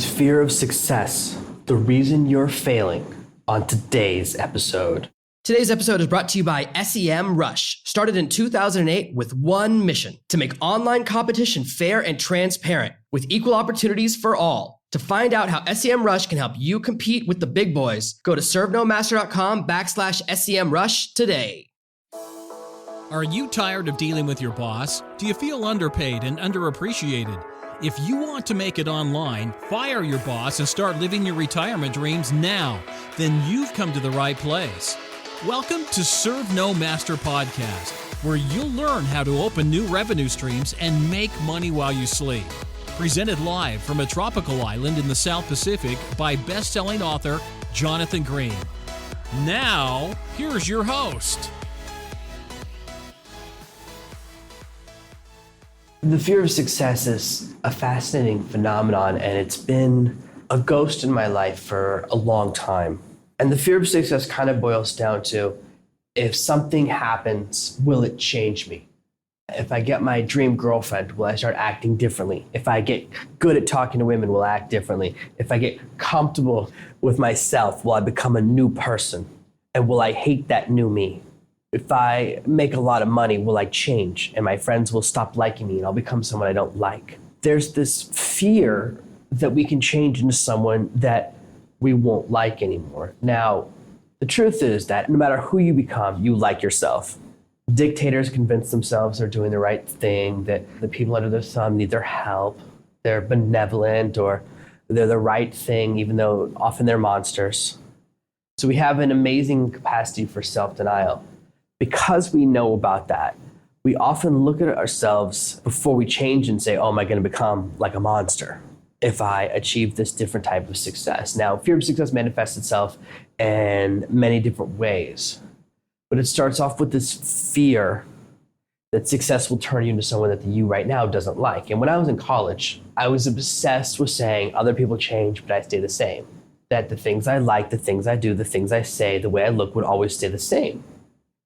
Is fear of success the reason you're failing? On today's episode. Today's episode is brought to you by SEMrush, started in 2008 with one mission: to make online competition fair and transparent with equal opportunities for all. To find out how SEMrush can help you compete with the big boys, go to servenomaster.com/SEMrush today. Are you tired of dealing with your boss? Do you feel underpaid and underappreciated? If you want to make it online, fire your boss and start living your retirement dreams now, then you've come to the right place. Welcome to Serve No Master Podcast, where you'll learn how to open new revenue streams and make money while you sleep. Presented live from a tropical island in the South Pacific by best-selling author Jonathan Green. Now, here's your host. The fear of success is a fascinating phenomenon, and it's been a ghost in my life for a long time. And the fear of success kind of boils down to, if something happens, will it change me? If I get my dream girlfriend, will I start acting differently? If I get good at talking to women, will I act differently? If I get comfortable with myself, will I become a new person? And will I hate that new me? If I make a lot of money, will I change? And my friends will stop liking me and I'll become someone I don't like. There's this fear that we can change into someone that we won't like anymore. Now, the truth is that no matter who you become, you like yourself. Dictators convince themselves they're doing the right thing, that the people under their thumb need their help, they're benevolent, or they're the right thing, even though often they're monsters. So we have an amazing capacity for self-denial. Because we know about that, we often look at ourselves before we change and say, oh, am I going to become like a monster if I achieve this different type of success? Now, fear of success manifests itself in many different ways, but it starts off with this fear that success will turn you into someone that you right now doesn't like. And when I was in college, I was obsessed with saying other people change, but I stay the same. That the things I like, the things I do, the things I say, the way I look would always stay the same.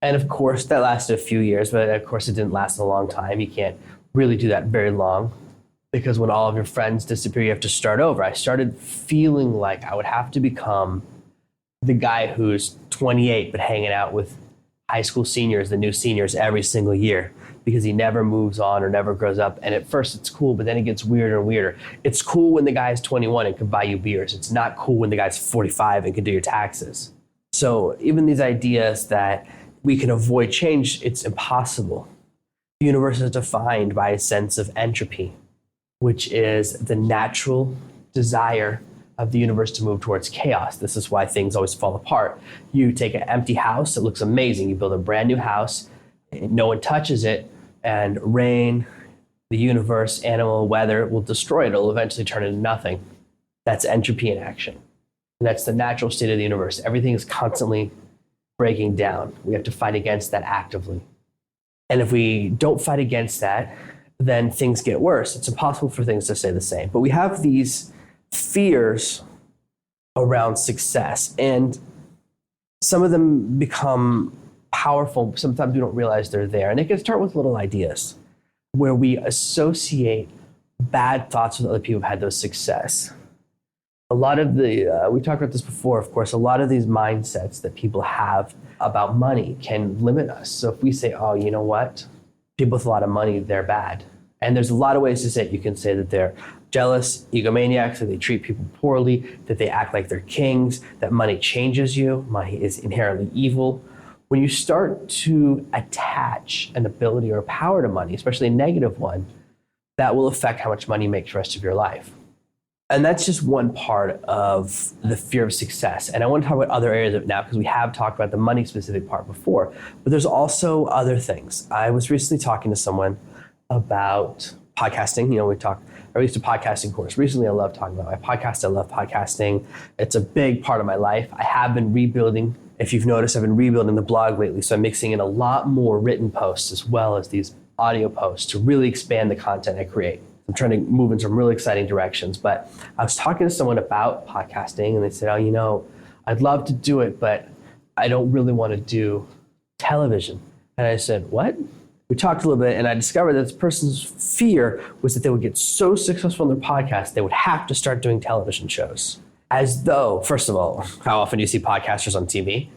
And of course, that lasted a few years, but of course it didn't last a long time. You can't really do that very long, because when all of your friends disappear, you have to start over. I started feeling like I would have to become the guy who's 28, but hanging out with high school seniors, the new seniors, every single year, because he never moves on or never grows up. And at first it's cool, but then it gets weirder and weirder. It's cool when the guy's 21 and can buy you beers. It's not cool when the guy's 45 and can do your taxes. So even these ideas that we can avoid change, it's impossible. The universe is defined by a sense of entropy, which is the natural desire of the universe to move towards chaos. This is why things always fall apart. You take an empty house, it looks amazing. You build a brand new house, no one touches it, and rain, the universe, animal, weather will destroy it. It'll eventually turn into nothing. That's entropy in action. And that's the natural state of the universe. Everything is constantly breaking down. We have to fight against that actively. And if we don't fight against that, then things get worse. It's impossible for things to stay the same. But we have these fears around success, and some of them become powerful. Sometimes we don't realize they're there. And it can start with little ideas where we associate bad thoughts with other people who've had those success. A lot of we talked about this before, of course, a lot of these mindsets that people have about money can limit us. So if we say, oh, you know what? People with a lot of money, they're bad. And there's a lot of ways to say it. You can say that they're jealous, egomaniacs, that they treat people poorly, that they act like they're kings, that money changes you, money is inherently evil. When you start to attach an ability or a power to money, especially a negative one, that will affect how much money you make the rest of your life. And that's just one part of the fear of success. And I want to talk about other areas of it now, because we have talked about the money specific part before, but there's also other things. I was recently talking to someone about podcasting. I released a podcasting course. Recently, I love talking about my podcast. I love podcasting. It's a big part of my life. I have been rebuilding. If you've noticed, I've been rebuilding the blog lately. So I'm mixing in a lot more written posts as well as these audio posts to really expand the content I create. I'm trying to move in some really exciting directions. But I was talking to someone about podcasting, and they said, oh, I'd love to do it, but I don't really want to do television. And I said, what? We talked a little bit, and I discovered that this person's fear was that they would get so successful in their podcast, they would have to start doing television shows. As though, first of all, how often do you see podcasters on TV?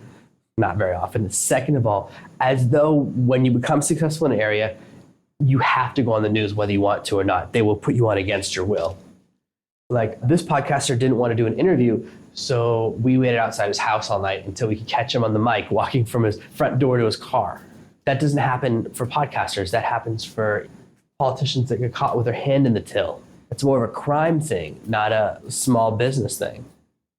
Not very often. Second of all, as though when you become successful in an area, you have to go on the news whether you want to or not. They will put you on against your will. Like, this podcaster didn't want to do an interview, so we waited outside his house all night until we could catch him on the mic walking from his front door to his car. That doesn't happen for podcasters. That happens for politicians that get caught with their hand in the till. It's more of a crime thing, not a small business thing.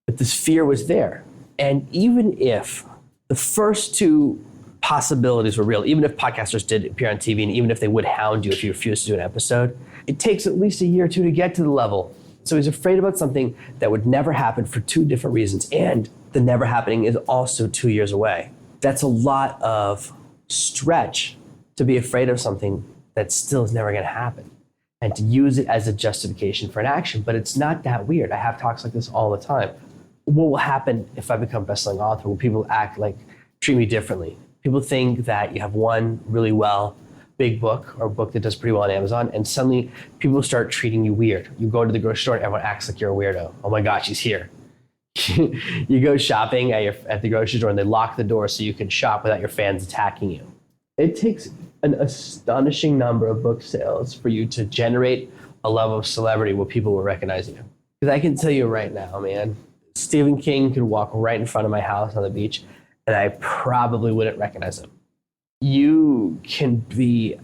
But this fear was there. And even if the first two possibilities were real, even if podcasters did appear on TV, and even if they would hound you if you refused to do an episode, it takes at least a year or two to get to the level. So he's afraid about something that would never happen for two different reasons. And the never happening is also 2 years away. That's a lot of stretch to be afraid of something that still is never going to happen and to use it as a justification for an action. But it's not that weird. I have talks like this all the time. What will happen if I become a best-selling author? Will people treat me differently? People think that you have one really big book or a book that does pretty well on Amazon, and suddenly people start treating you weird. You go to the grocery store and everyone acts like you're a weirdo. Oh my gosh, he's here. You go shopping at the grocery store and they lock the door so you can shop without your fans attacking you. It takes an astonishing number of book sales for you to generate a level of celebrity where people will recognize you. Because I can tell you right now, man, Stephen King could walk right in front of my house on the beach and I probably wouldn't recognize him. You can be,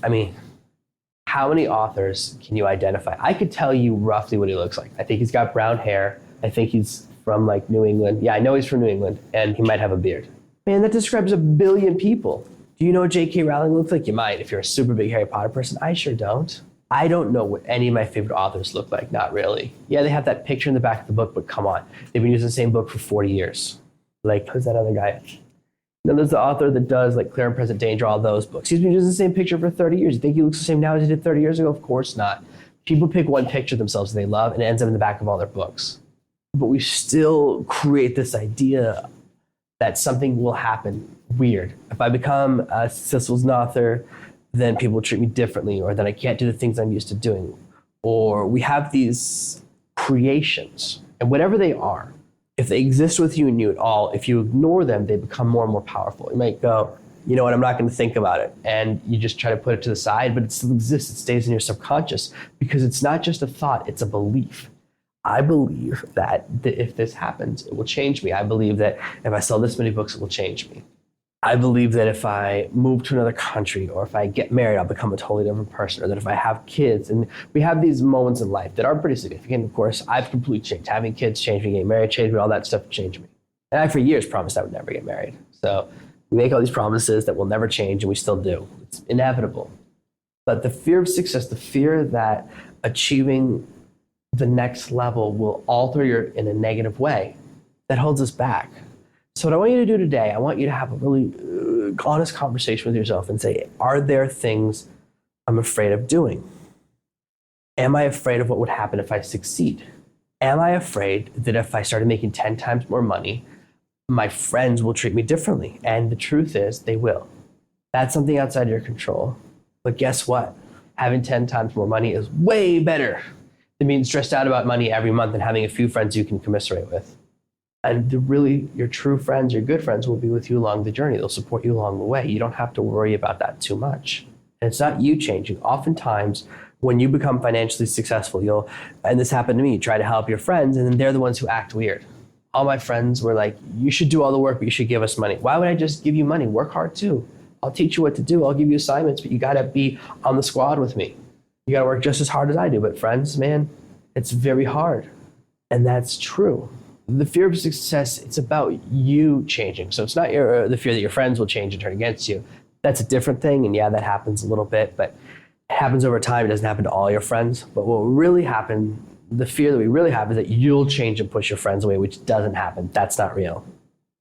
how many authors can you identify? I could tell you roughly what he looks like. I think he's got brown hair. I think he's from like New England. Yeah, I know he's from New England, and he might have a beard. Man, that describes a billion people. Do you know what J.K. Rowling looks like? You might if you're a super big Harry Potter person. I sure don't. I don't know what any of my favorite authors look like, not really. Yeah, they have that picture in the back of the book, but come on. They've been using the same book for 40 years. Like, who's that other guy? Then there's the author that does like Clear and Present Danger, all those books. He's been using the same picture for 30 years. You think he looks the same now as he did 30 years ago? Of course not. People pick one picture of themselves that they love and it ends up in the back of all their books. But we still create this idea that something will happen weird. If I become a successful author, then people will treat me differently, or then I can't do the things I'm used to doing. Or we have these creations, and whatever they are, if they exist with you and you at all, if you ignore them, they become more and more powerful. You might go, you know what, I'm not going to think about it. And you just try to put it to the side, but it still exists. It stays in your subconscious because it's not just a thought, it's a belief. I believe that if this happens, it will change me. I believe that if I sell this many books, it will change me. I believe that if I move to another country or if I get married, I'll become a totally different person, or that if I have kids, and we have these moments in life that are pretty significant. Of course, I've completely changed. Having kids changed me, getting married changed me, all that stuff changed me. And I, for years, promised I would never get married. So we make all these promises that will never change, and we still do. It's inevitable. But the fear of success, the fear that achieving the next level will alter you in a negative way, that holds us back. So what I want you to do today, I want you to have a really honest conversation with yourself and say, are there things I'm afraid of doing? Am I afraid of what would happen if I succeed? Am I afraid that if I started making 10 times more money, my friends will treat me differently? And the truth is, they will. That's something outside your control. But guess what? Having 10 times more money is way better than being stressed out about money every month and having a few friends you can commiserate with. And your true friends, your good friends, will be with you along the journey. They'll support you along the way. You don't have to worry about that too much. And it's not you changing. Oftentimes, when you become financially successful, and this happened to me, you try to help your friends, and then they're the ones who act weird. All my friends were like, you should do all the work, but you should give us money. Why would I just give you money? Work hard too. I'll teach you what to do. I'll give you assignments, but you gotta be on the squad with me. You gotta work just as hard as I do. But friends, man, it's very hard. And that's true. The fear of success, it's about you changing. So it's not the fear that your friends will change and turn against you. That's a different thing. And yeah, that happens a little bit, but it happens over time. It doesn't happen to all your friends. But what will really happen, the fear that we really have, is that you'll change and push your friends away, which doesn't happen. That's not real.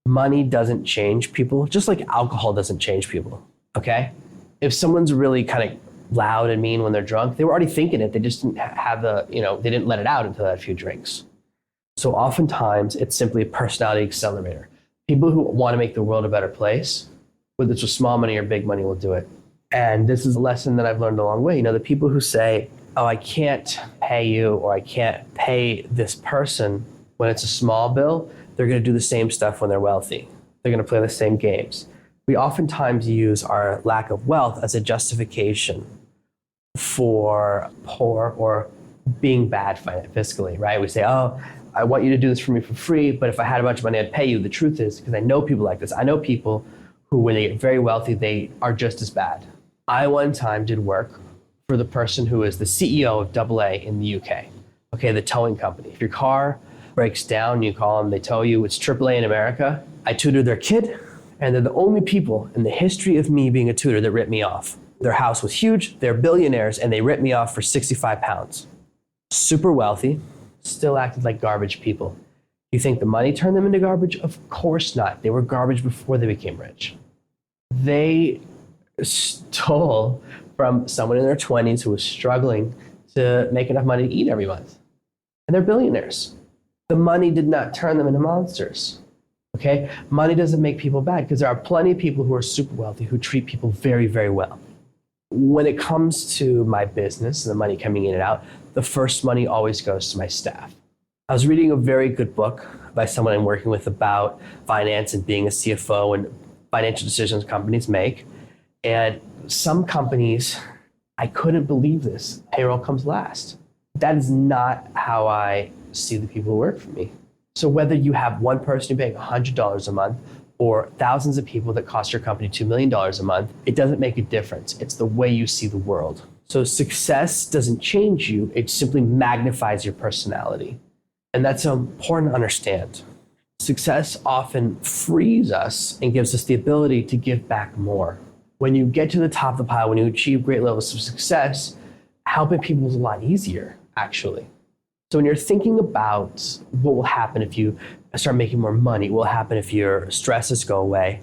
Money doesn't change people, just like alcohol doesn't change people, okay? If someone's really kind of loud and mean when they're drunk, they were already thinking it. They just didn't have they didn't let it out until they had a few drinks. So oftentimes, it's simply a personality accelerator. People who want to make the world a better place, whether it's with small money or big money, will do it. And this is a lesson that I've learned a long way. The people who say, oh, I can't pay you, or I can't pay this person when it's a small bill, they're going to do the same stuff when they're wealthy. They're going to play the same games. We oftentimes use our lack of wealth as a justification for poor or being bad fiscally, right? We say, oh, I want you to do this for me for free, but if I had a bunch of money, I'd pay you. The truth is, because I know people like this, I know people who, when they get very wealthy, they are just as bad. I one time did work for the person who is the CEO of AA in the UK, okay, the towing company. If your car breaks down, you call them, they tow you, it's AAA in America. I tutored their kid, and they're the only people in the history of me being a tutor that ripped me off. Their house was huge, they're billionaires, and they ripped me off for 65 pounds. Super wealthy, still acted like garbage people. You think the money turned them into garbage? Of course not. They were garbage before they became rich. They stole from someone in their 20s who was struggling to make enough money to eat every month. And they're billionaires. The money did not turn them into monsters. Okay? Money doesn't make people bad, because there are plenty of people who are super wealthy who treat people very, very well. When it comes to my business and the money coming in and out, the first money always goes to my staff. I was reading a very good book by someone I'm working with about finance and being a CFO and financial decisions companies make. And some companies, I couldn't believe this, payroll comes last. That is not how I see the people who work for me. So whether you have one person who pays $100 a month or thousands of people that cost your company $2 million a month, it doesn't make a difference. It's the way you see the world. So success doesn't change you, it simply magnifies your personality. And that's important to understand. Success often frees us and gives us the ability to give back more. When you get to the top of the pile, when you achieve great levels of success, helping people is a lot easier, actually. So when you're thinking about what will happen if you start making more money, what will happen if your stresses go away,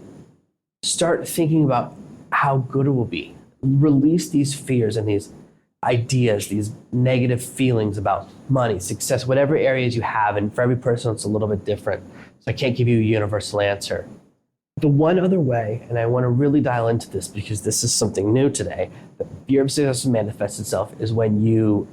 start thinking about how good it will be. Release these fears and these ideas, these negative feelings about money, success, whatever areas you have. And for every person, it's a little bit different. So I can't give you a universal answer. The one other way, and I want to really dial into this because this is something new today, the fear of success manifests itself is when you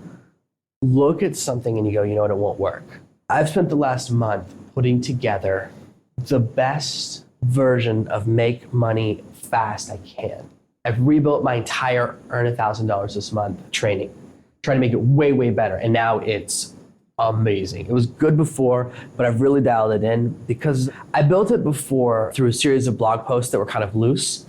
look at something and you go, you know what, it won't work. I've spent the last month putting together the best version of make money fast I can. I've rebuilt my entire earn $1,000 this month training, trying to make it way, way better. And now it's amazing. It was good before, but I've really dialed it in because I built it before through a series of blog posts that were kind of loose,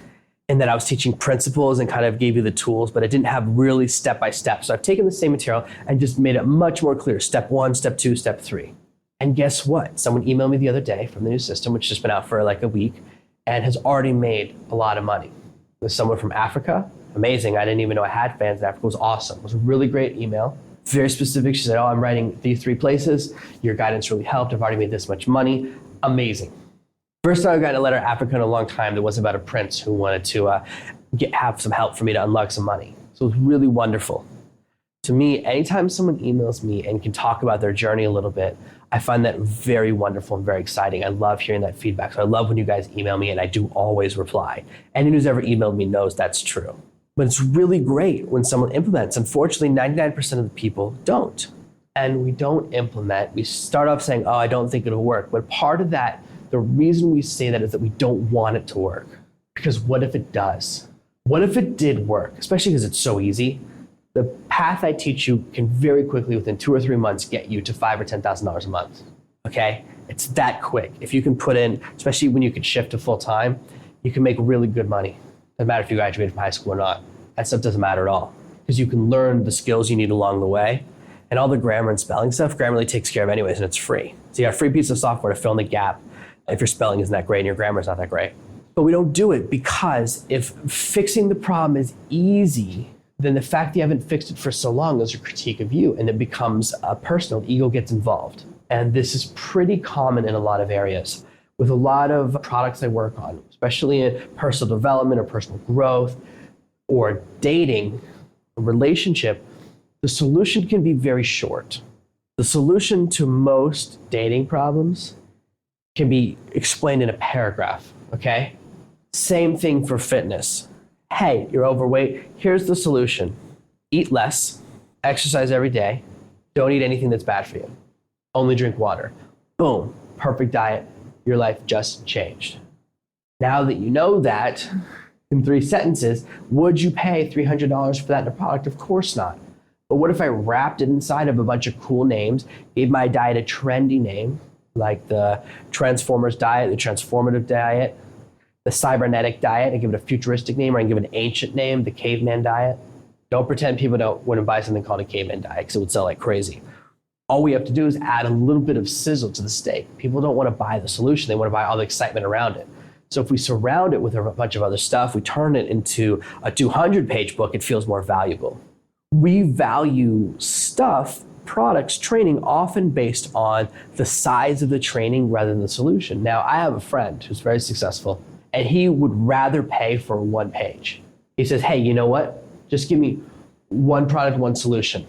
and that I was teaching principles and kind of gave you the tools, but I didn't have really step-by-step. So I've taken the same material and just made it much more clear. Step 1, step 2, step 3. And guess what? Someone emailed me the other day from the new system, which has just been out for like a week, and has already made a lot of money. There's someone from Africa. Amazing. I didn't even know I had fans in Africa. It was awesome. It was a really great email. Very specific. She said, oh, I'm writing these 3 places. Your guidance really helped. I've already made this much money. Amazing. First time I got a letter to Africa in a long time that was about a prince who wanted to have some help for me to unlock some money. So it was really wonderful. To me, anytime someone emails me and can talk about their journey a little bit, I find that very wonderful and very exciting. I love hearing that feedback. So I love when you guys email me, and I do always reply. Anyone who's ever emailed me knows that's true. But it's really great when someone implements. Unfortunately, 99% of the people don't. And we don't implement. We start off saying, oh, I don't think it'll work. But part of that, the reason we say that is that we don't want it to work. Because what if it does? What if it did work? Especially because it's so easy. The path I teach you can very quickly, within 2 or 3 months, get you to $5,000 or $10,000 a month. Okay? It's that quick. If you can put in, especially when you can shift to full time, you can make really good money. Doesn't matter if you graduated from high school or not. That stuff doesn't matter at all. Because you can learn the skills you need along the way. And all the grammar and spelling stuff, Grammarly takes care of anyways, and it's free. So you got a free piece of software to fill in the gap if your spelling isn't that great and your grammar is not that great. But we don't do it because if fixing the problem is easy, then the fact that you haven't fixed it for so long is a critique of you, and it becomes personal. The ego gets involved. And this is pretty common in a lot of areas. With a lot of products I work on, especially in personal development or personal growth or dating, a relationship, the solution can be very short. The solution to most dating problems can be explained in a paragraph, okay? Same thing for fitness. Hey, you're overweight. Here's the solution. Eat less, exercise every day, don't eat anything that's bad for you. Only drink water. Boom, perfect diet. Your life just changed. Now that you know that, in 3 sentences, would you pay $300 for that in a product? Of course not. But what if I wrapped it inside of a bunch of cool names, gave my diet a trendy name, like the Transformers diet, the Transformative diet, the Cybernetic diet, and give it a futuristic name, or I can give it an ancient name, the Caveman diet. Don't pretend people wouldn't buy something called a Caveman diet, because it would sell like crazy. All we have to do is add a little bit of sizzle to the steak. People don't want to buy the solution, they want to buy all the excitement around it. So if we surround it with a bunch of other stuff, we turn it into a 200-page book, it feels more valuable. We value stuff, products, training, often based on the size of the training rather than the solution. Now, I have a friend who's very successful, and he would rather pay for 1 page. He says, hey, you know what? Just give me 1 product, 1 solution,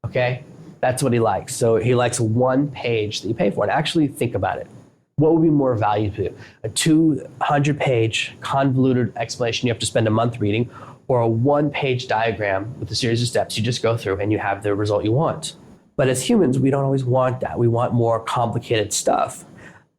okay? That's what he likes. So he likes 1 page that you pay for. And actually think about it. What would be more valuable? A 200-page convoluted explanation you have to spend a month reading, or a 1-page diagram with a series of steps you just go through and you have the result you want? But as humans, we don't always want that. We want more complicated stuff.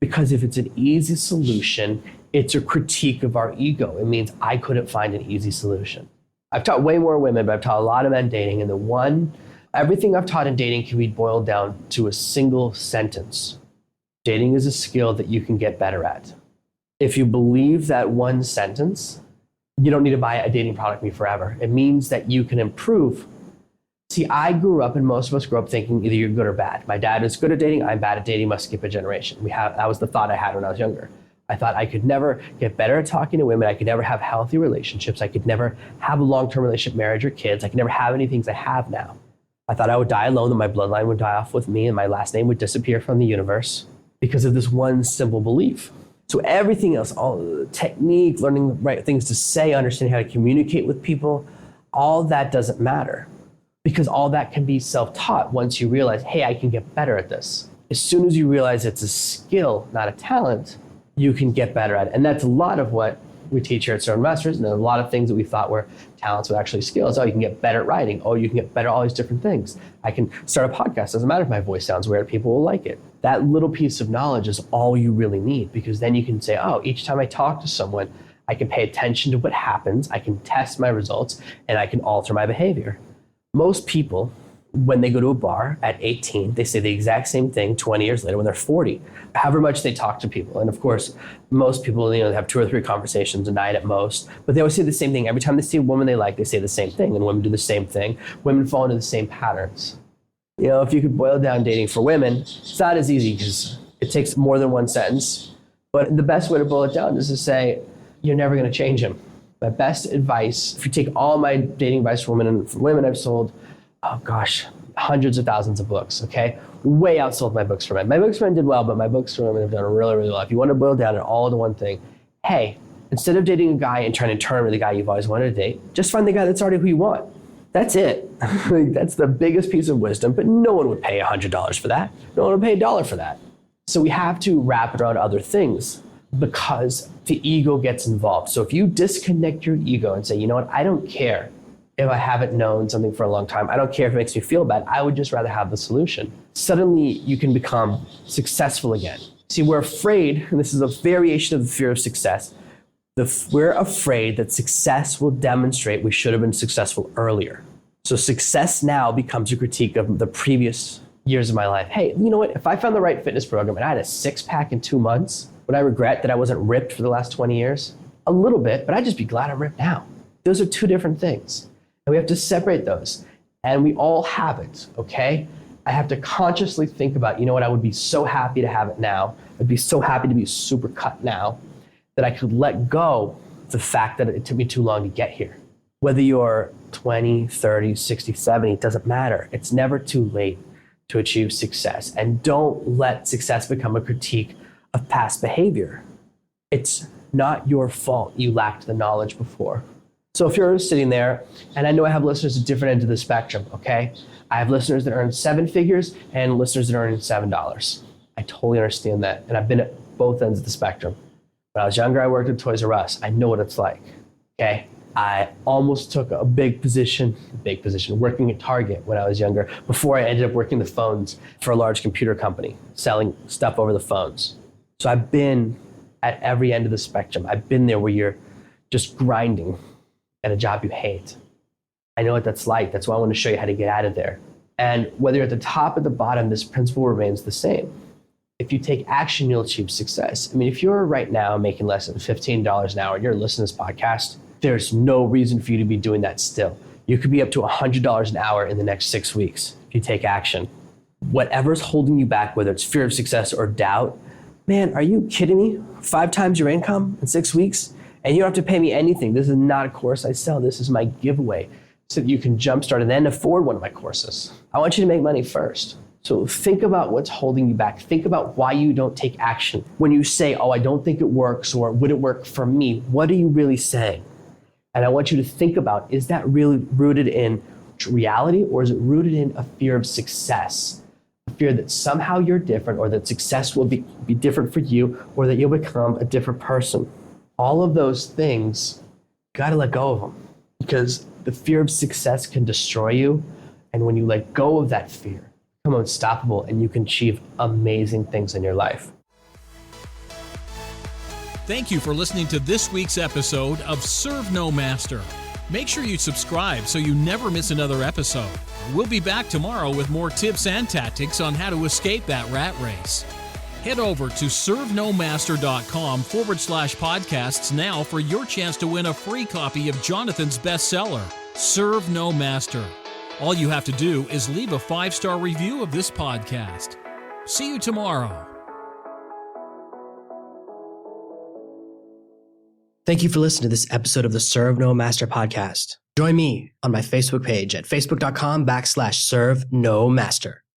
Because if it's an easy solution, it's a critique of our ego. It means I couldn't find an easy solution. I've taught way more women, but I've taught a lot of men dating. And everything I've taught in dating can be boiled down to a single sentence. Dating is a skill that you can get better at. If you believe that 1 sentence, you don't need to buy a dating product from me forever. It means that you can improve. See, I grew up, and most of us grew up thinking either you're good or bad. My dad is good at dating, I'm bad at dating, must skip a generation. That was the thought I had when I was younger. I thought I could never get better at talking to women, I could never have healthy relationships, I could never have a long-term relationship, marriage, or kids, I could never have any things I have now. I thought I would die alone, that my bloodline would die off with me, and my last name would disappear from the universe because of this 1 simple belief. So everything else, all the technique, learning the right things to say, understanding how to communicate with people, all that doesn't matter, because all that can be self-taught once you realize, hey, I can get better at this. As soon as you realize it's a skill, not a talent, you can get better at it. And that's a lot of what we teach here at Certain Masters, and a lot of things that we thought were talents were actually skills. Oh, you can get better at writing. Oh, you can get better at all these different things. I can start a podcast. Doesn't matter if my voice sounds weird, people will like it. That little piece of knowledge is all you really need, because then you can say, oh, each time I talk to someone, I can pay attention to what happens, I can test my results, and I can alter my behavior. Most people, when they go to a bar at 18, they say the exact same thing 20 years later when they're 40, however much they talk to people. And of course, most people, they have 2 or 3 conversations a night at most, but they always say the same thing. Every time they see a woman they like, they say the same thing, and women do the same thing. Women fall into the same patterns. If you could boil down dating for women, it's not as easy because it takes more than 1 sentence. But the best way to boil it down is to say, you're never going to change him. My best advice, if you take all my dating advice for women, and for women I've sold, hundreds of thousands of books, okay? Way outsold my books for men. My books for men did well, but my books for women have done really, really well. If you want to boil down it all to one thing, hey, instead of dating a guy and trying to turn him into the guy you've always wanted to date, just find the guy that's already who you want. That's it. That's the biggest piece of wisdom, but no one would pay $100 for that. No one would pay $1 for that. So we have to wrap it around other things because the ego gets involved. So if you disconnect your ego and say, you know what, I don't care if I haven't known something for a long time, I don't care if it makes me feel bad, I would just rather have the solution. Suddenly you can become successful again. See, we're afraid, and this is a variation of the fear of success, we're afraid that success will demonstrate we should have been successful earlier. So success now becomes a critique of the previous years of my life. Hey, you know what? If I found the right fitness program and I had a 6-pack in 2 months, would I regret that I wasn't ripped for the last 20 years? A little bit, but I'd just be glad I'm ripped now. Those are 2 different things. And we have to separate those. And we all have it, okay? I have to consciously think about, you know what, I would be so happy to have it now. I'd be so happy to be super cut now that I could let go of the fact that it took me too long to get here. Whether you're 20, 30, 60, 70, it doesn't matter. It's never too late to achieve success. And don't let success become a critique of past behavior. It's not your fault you lacked the knowledge before. So if you're sitting there, and I know I have listeners at different ends of the spectrum, okay? I have listeners that earn 7 figures and listeners that earn $7. I totally understand that. And I've been at both ends of the spectrum. When I was younger, I worked at Toys R Us. I know what it's like, okay? I almost took a big position, working at Target when I was younger, before I ended up working the phones for a large computer company, selling stuff over the phones. So I've been at every end of the spectrum. I've been there where you're just grinding at a job you hate. I know what that's like. That's why I want to show you how to get out of there. And whether you're at the top or the bottom, this principle remains the same. If you take action, you'll achieve success. I mean, if you're right now making less than $15 an hour and you're listening to this podcast, there's no reason for you to be doing that still. You could be up to $100 an hour in the next 6 weeks if you take action. Whatever's holding you back, whether it's fear of success or doubt, man, are you kidding me? 5 times your income in 6 weeks? And you don't have to pay me anything. This is not a course I sell. This is my giveaway so that you can jumpstart and then afford one of my courses. I want you to make money first. So think about what's holding you back. Think about why you don't take action. When you say, oh, I don't think it works, or would it work for me? What are you really saying? And I want you to think about, is that really rooted in reality, or is it rooted in a fear of success? A fear that somehow you're different, or that success will be different for you, or that you'll become a different person. All of those things, you gotta let go of them, because the fear of success can destroy you. And when you let go of that fear, you become unstoppable and you can achieve amazing things in your life. Thank you for listening to this week's episode of Serve No Master. Make sure you subscribe so you never miss another episode. We'll be back tomorrow with more tips and tactics on how to escape that rat race. Head over to servenomaster.com/podcasts now for your chance to win a free copy of Jonathan's bestseller, Serve No Master. All you have to do is leave a 5-star review of this podcast. See you tomorrow. Thank you for listening to this episode of the Serve No Master podcast. Join me on my Facebook page at facebook.com/Serve No Master.